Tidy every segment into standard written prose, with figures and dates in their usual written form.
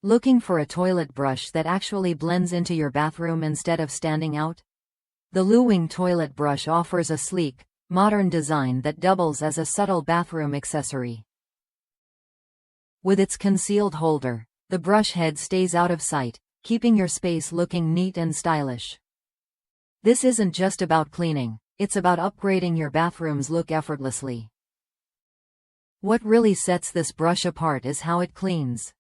Looking for a toilet brush that actually blends into your bathroom instead of standing out? The Luwing Toilet Brush offers a sleek, modern design that doubles as a subtle bathroom accessory. With its concealed holder, the brush head stays out of sight, keeping your space looking neat and stylish. This isn't just about cleaning, it's about upgrading your bathroom's look effortlessly. What really sets this brush apart is how it cleans.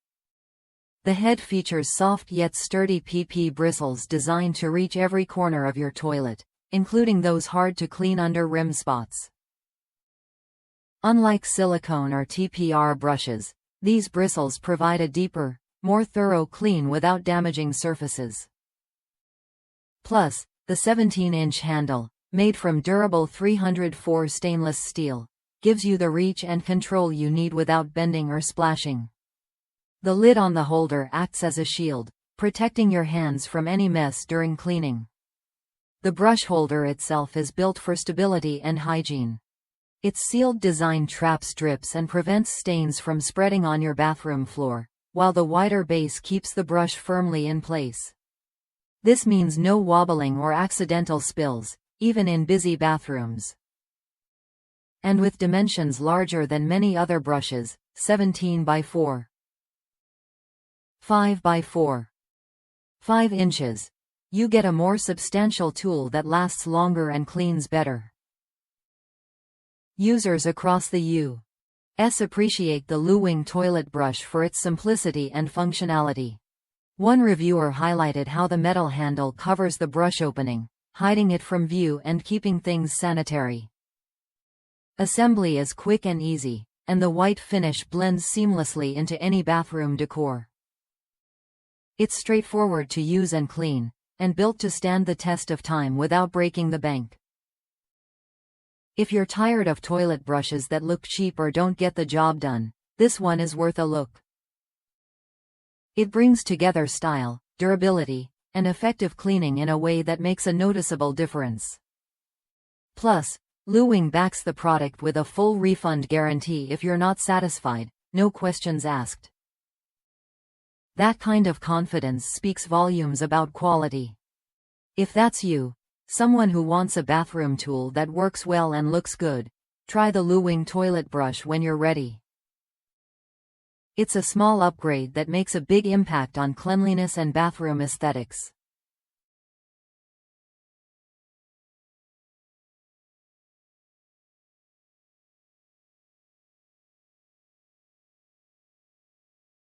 The head features soft yet sturdy PP bristles designed to reach every corner of your toilet, including those hard-to-clean under-rim spots. Unlike silicone or TPR brushes, these bristles provide a deeper, more thorough clean without damaging surfaces. Plus, the 17-inch handle, made from durable 304 stainless steel, gives you the reach and control you need without bending or splashing. The lid on the holder acts as a shield, protecting your hands from any mess during cleaning. The brush holder itself is built for stability and hygiene. Its sealed design traps drips and prevents stains from spreading on your bathroom floor, while the wider base keeps the brush firmly in place. This means no wobbling or accidental spills, even in busy bathrooms. And with dimensions larger than many other brushes, 17 by 4, 5 by 4, 5 inches, you get a more substantial tool that lasts longer and cleans better. Users across the U.S. appreciate the Luwing Toilet Brush for its simplicity and functionality. One reviewer highlighted how the metal handle covers the brush opening, hiding it from view and keeping things sanitary. Assembly is quick and easy, and the white finish blends seamlessly into any bathroom decor. It's straightforward to use and clean, and built to stand the test of time without breaking the bank. If you're tired of toilet brushes that look cheap or don't get the job done, this one is worth a look. It brings together style, durability, and effective cleaning in a way that makes a noticeable difference. Plus, Luwing backs the product with a full refund guarantee if you're not satisfied, no questions asked. That kind of confidence speaks volumes about quality. If that's you, someone who wants a bathroom tool that works well and looks good, try the Luwing Toilet Brush when you're ready. It's a small upgrade that makes a big impact on cleanliness and bathroom aesthetics.